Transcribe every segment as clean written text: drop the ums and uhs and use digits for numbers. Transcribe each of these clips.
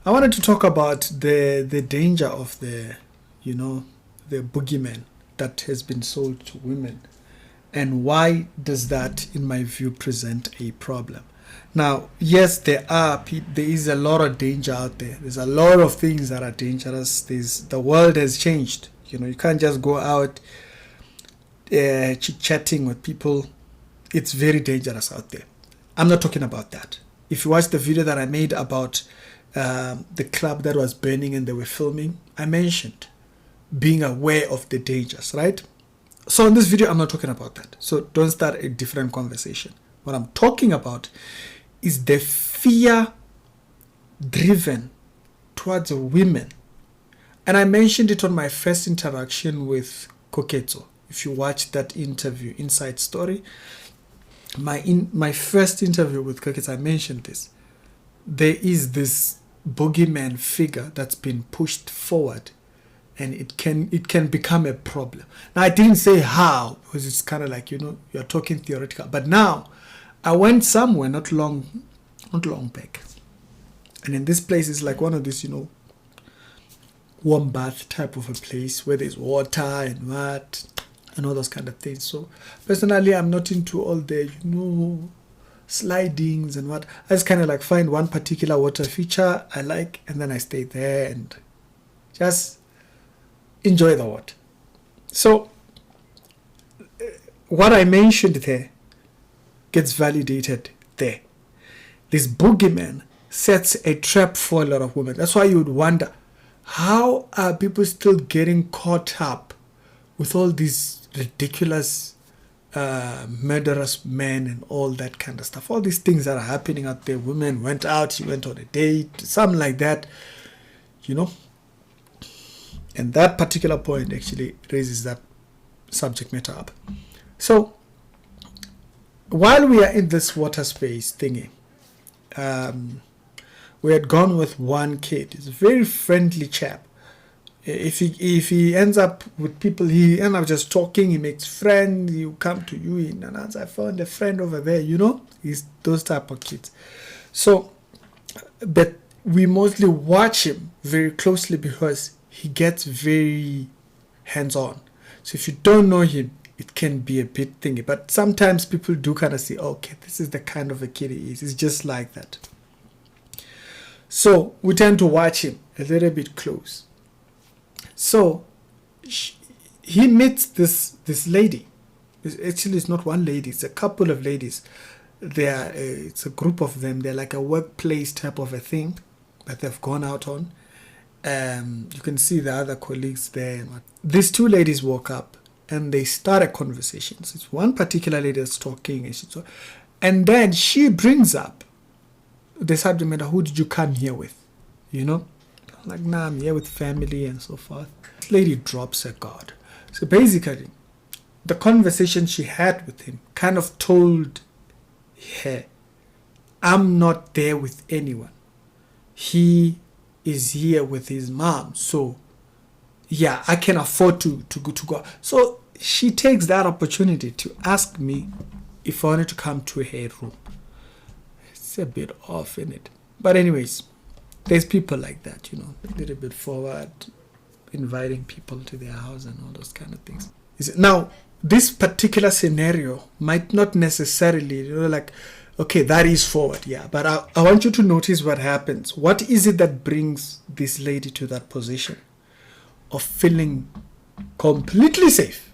I wanted to talk about the danger of the boogeyman that has been sold to women, and why does that, in my view, present a problem. Now, yes, there is a lot of danger out there. There's a lot of things that are dangerous. The world has changed. You can't just go out chit-chatting with people. It's very dangerous out there. I'm not talking about that. If you watch the video that I made about the club that was burning and they were filming, I mentioned being aware of the dangers, right? So in this video, I'm not talking about that. So don't start a different conversation. What I'm talking about is the fear driven towards women. And I mentioned it on my first interaction with Koketso. If you watch that interview, Inside Story, my first interview with Koketso, I mentioned this. There is this boogeyman figure that's been pushed forward, and it can become a problem. Now, I didn't say how, because it's kind of like, you're talking theoretical. But now, I went somewhere not long back, and in this place is like one of these, warm bath type of a place where there's water and what and all those kind of things. So personally, I'm not into all the slidings and what. I just kind of like find one particular water feature I like, and then I stay there and just enjoy the water. So what I mentioned there gets validated there. This boogeyman sets a trap for a lot of women. That's why you would wonder, how are people still getting caught up with all these ridiculous murderous men and all that kind of stuff? All these things that are happening out there. Women went out, she went on a date, something like that, And that particular point actually raises that subject matter up. So while we are in this water space thingy, we had gone with one kid. He's a very friendly chap. If he ends up with people, he ends up just talking. He makes friends. He will come to you in and answer, I found a friend over there. He's those type of kids. So, but we mostly watch him very closely because he gets very hands-on. So if you don't know him, it can be a bit thingy. But sometimes people do kind of say, okay, this is the kind of a kid he is. It's just like that. So we tend to watch him a little bit close. So he meets this lady. It's not one lady. It's a couple of ladies. It's a group of them. They're like a workplace type of a thing that they've gone out on. You can see the other colleagues there. These two ladies walk up and they start a conversation. So it's one particular lady that's talking, and then she brings up the subject matter. Who did you come here with? Like, nah, I'm here with family and so forth. This lady drops her guard. So basically, the conversation she had with him kind of told her, I'm not there with anyone. He is here with his mom. So, yeah, I can afford to go. So she takes that opportunity to ask me if I wanted to come to her room. It's a bit off, isn't it? But anyways, there's people like that, a little bit forward, inviting people to their house and all those kind of things. Now, this particular scenario might not necessarily, okay, that is forward, yeah. But I want you to notice what happens. What is it that brings this lady to that position of feeling completely safe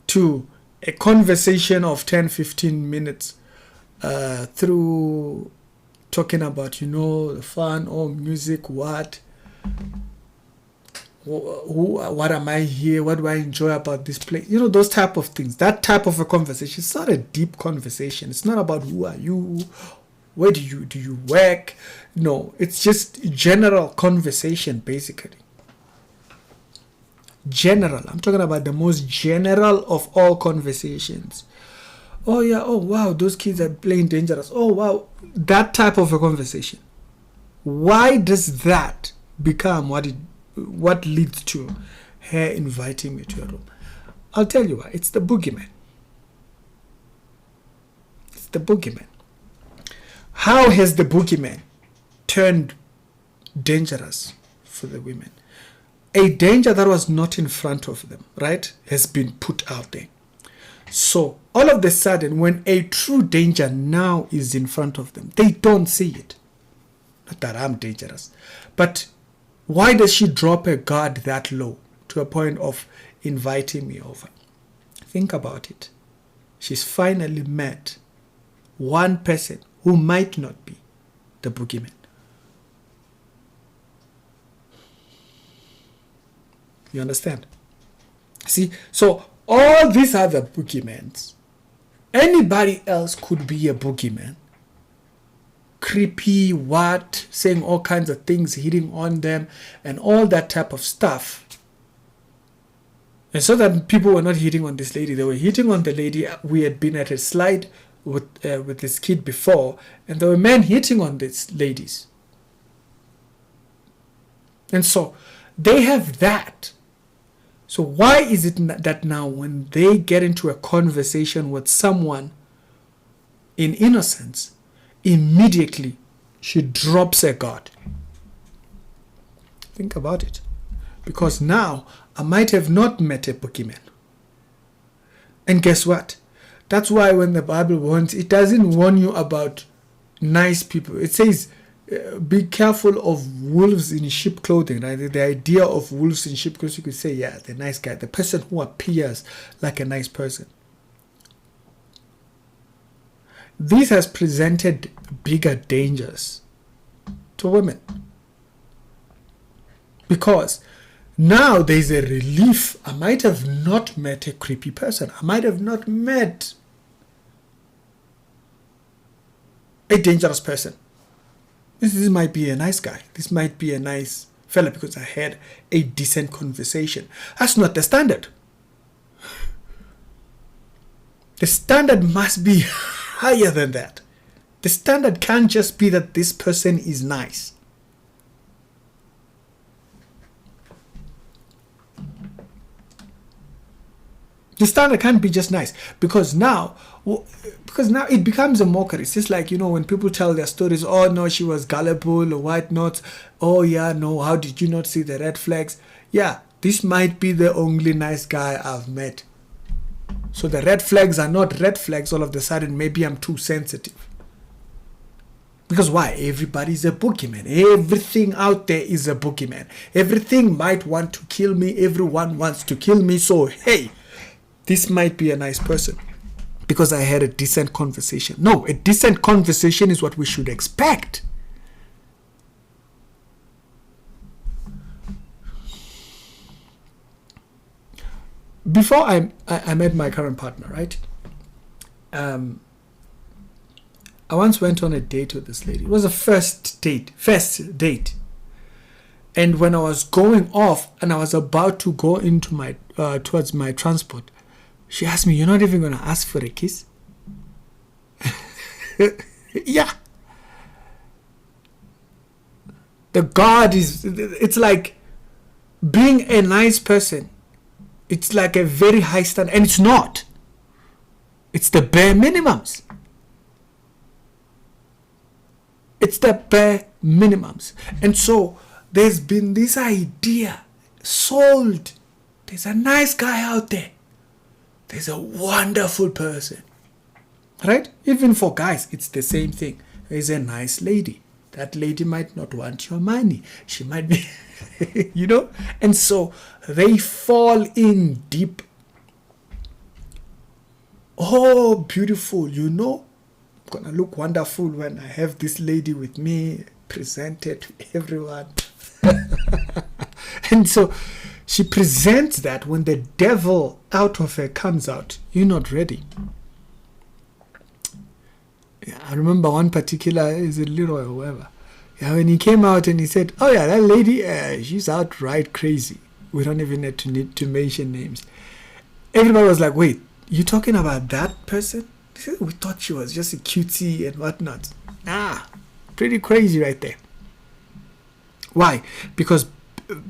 to a conversation of 10, 15 minutes through talking about, the fun, music, what am I here? What do I enjoy about this place? Those type of things. That type of a conversation. It's not a deep conversation. It's not about who are you, where do you work? No, it's just general conversation, basically. General. I'm talking about the most general of all conversations. Oh yeah, oh wow, those kids are playing dangerous. Oh wow, that type of a conversation. Why does that become what leads to her inviting me to a room? I'll tell you why. It's the boogeyman. It's the boogeyman. How has the boogeyman turned dangerous for the women. A danger that was not in front of them, right, has been put out there. So all of a sudden, when a true danger now is in front of them, they don't see it. Not that I'm dangerous, but why does she drop her guard that low to a point of inviting me over? Think about it. She's finally met one person who might not be the boogeyman. You understand? See, so all these other boogeymans, anybody else could be a boogeyman. Creepy, what, saying all kinds of things, hitting on them, and all that type of stuff. And so that people were not hitting on this lady, they were hitting on the lady. We had been at a slide with this kid before, and there were men hitting on these ladies. And so they have that. So why is it that now when they get into a conversation with someone in innocence, immediately she drops her guard? Think about it. Because now I might have not met a boogeyman. And guess what? That's why when the Bible warns, it doesn't warn you about nice people. It says, be careful of wolves in sheep clothing. Right? The idea of wolves in sheep clothing, you could say, yeah, the nice guy, the person who appears like a nice person. This has presented bigger dangers to women. Because now there's a relief. I might have not met a creepy person. I might have not met a dangerous person. This might be a nice guy. This might be a nice fella because I had a decent conversation. That's not the standard. The standard must be higher than that. The standard can't just be that this person is nice. The standard can't be just nice because now it becomes a mockery. It's just like, when people tell their stories, oh no, she was gullible or whatnot. Oh yeah, no, how did you not see the red flags? Yeah, this might be the only nice guy I've met. So the red flags are not red flags all of a sudden. Maybe I'm too sensitive. Because why? Everybody's a boogeyman. Everything out there is a boogeyman. Everything might want to kill me. Everyone wants to kill me. So hey, this might be a nice person because I had a decent conversation. No, a decent conversation is what we should expect. Before I met my current partner, right? I once went on a date with this lady. It was a first date. And when I was going off and I was about to go into my towards my transport, she asked me, "You're not even going to ask for a kiss?" Yeah. The God it's like being a nice person. It's like a very high standard, and it's not. It's the bare minimums. It's the bare minimums. And so there's been this idea sold. There's a nice guy out there. There's a wonderful person. Right? Even for guys, it's the same thing. There's a nice lady. That lady might not want your money. She might be, And so they fall in deep. Oh, beautiful, I'm going to look wonderful when I have this lady with me, presented to everyone. And so she presents that when the devil out of her comes out, you're not ready. I remember one particular, is it Leroy or whoever? Yeah, when he came out and he said, "Oh yeah, that lady, she's outright crazy." We don't even need to mention names. Everybody was like, "Wait, you talking about that person?" We thought she was just a cutie and whatnot. Pretty crazy right there. Why? Because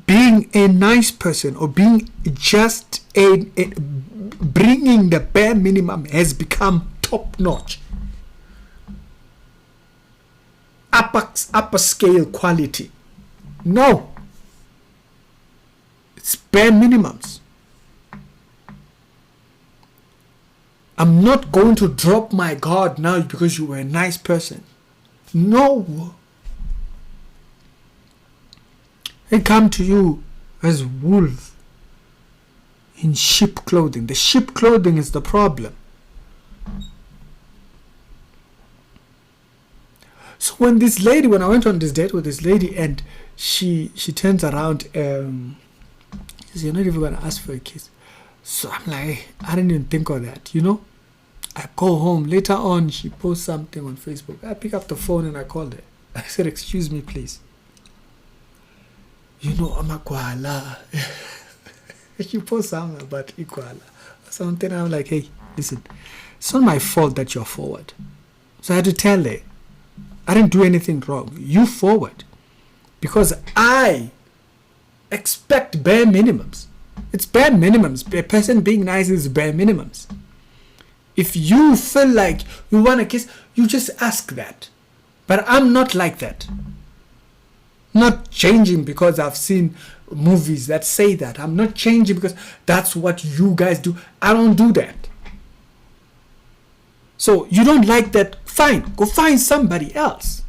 being a nice person or being just bringing the bare minimum has become top notch. upper scale quality. No. It's bare minimums. I'm not going to drop my guard now because you were a nice person. No. They come to you as wolves in sheep clothing. The sheep clothing is the problem. So when I went on this date with this lady, and she turns around, she says, "You're not even going to ask for a kiss." So I'm like, I didn't even think of that, I go home. Later on, she posts something on Facebook. I pick up the phone and I called her. I said, "Excuse me, please. I'm a koala." She posts something about Iguala or something. I'm like, "Hey, listen, it's not my fault that you're forward." So I had to tell her, I didn't do anything wrong. You forward. Because I expect bare minimums. It's bare minimums. A person being nice is bare minimums. If you feel like you want a kiss, you just ask that. But I'm not like that. Not changing because I've seen movies that say that. I'm not changing because that's what you guys do. I don't do that. So you don't like that, fine, go find somebody else.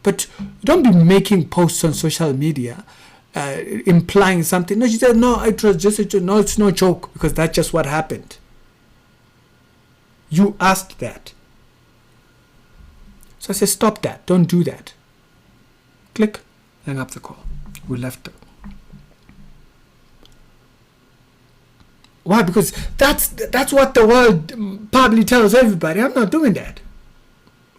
But don't be making posts on social media implying something. No, she said, "No, it was just a joke." No, it's no joke, because that's just what happened. You asked that. So I said, "Stop that, don't do that." Click, hang up the call. We left it. Why? Because that's what the world probably tells everybody. I'm not doing that.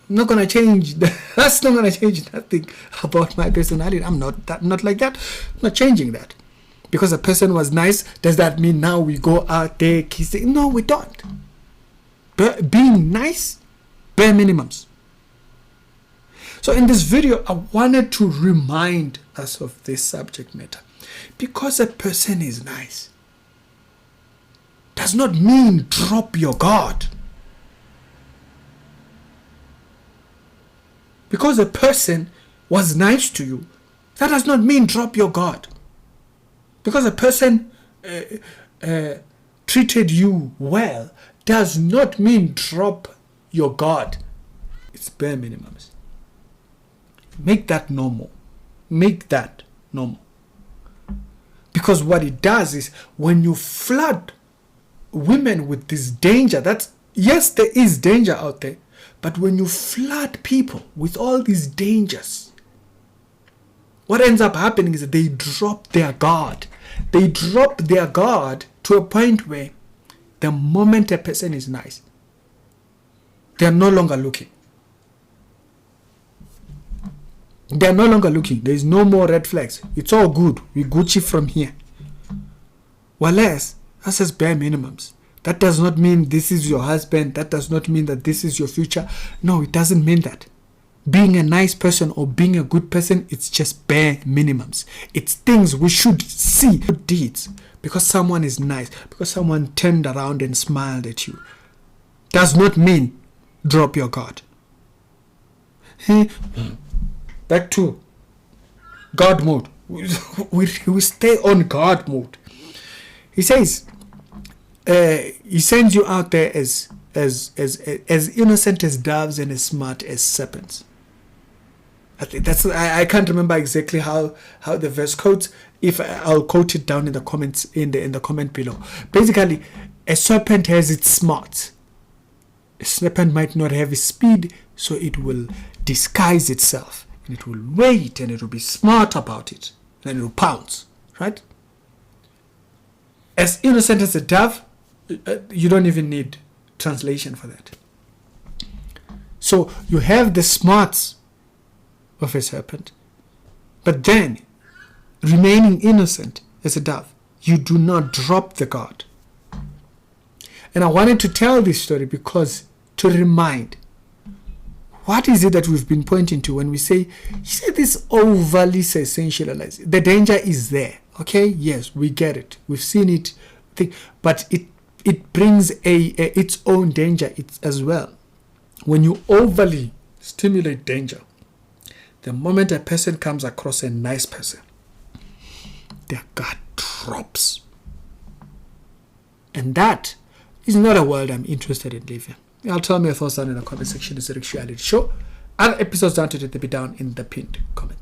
I'm not gonna change. That's not gonna change nothing about my personality. I'm not like that. I'm not changing that. Because a person was nice, does that mean now we go out there kissing? No, we don't. Being nice, bare minimums. So in this video, I wanted to remind us of this subject matter. Because a person is nice does not mean drop your guard. Because a person was nice to you, that does not mean drop your guard. Because a person treated you well does not mean drop your guard. It's bare minimums. Make that normal. Make that normal. Because what it does is, when you flood women with this danger, yes, there is danger out there, but when you flood people with all these dangers, what ends up happening is that they drop their guard. They drop their guard to a point where the moment a person is nice, they are no longer looking. They are no longer looking. There is no more red flags. It's all good. We Gucci from here. Whereas, that's just bare minimums. That does not mean this is your husband. That does not mean that this is your future. No, it doesn't mean that. Being a nice person or being a good person, it's just bare minimums. It's things we should see. Good deeds. Because someone is nice. Because someone turned around and smiled at you. Does not mean drop your guard. Back to God mode. We stay on God mode. He says, he sends you out there as innocent as doves and as smart as serpents. I think I can't remember exactly how the verse quotes. If I'll quote it down in the comments in the comment below. Basically, a serpent has its smarts. A serpent might not have its speed, so it will disguise itself, and it will wait, and it will be smart about it, and then it will pounce, right? As innocent as a dove, you don't even need translation for that. So you have the smarts of a serpent, but then remaining innocent as a dove, you do not drop the guard. And I wanted to tell this story because to remind, what is it that we've been pointing to when we say this overly sensationalized? The danger is there. Okay, yes, we get it. We've seen it, but it brings its own danger as well. When you overly stimulate danger, The moment a person comes across a nice person, their guard drops. And that is not a world I'm interested in living. I'll tell me your thoughts down in the comment section. It's a Reality Show. Other episodes down to be down in the pinned comments.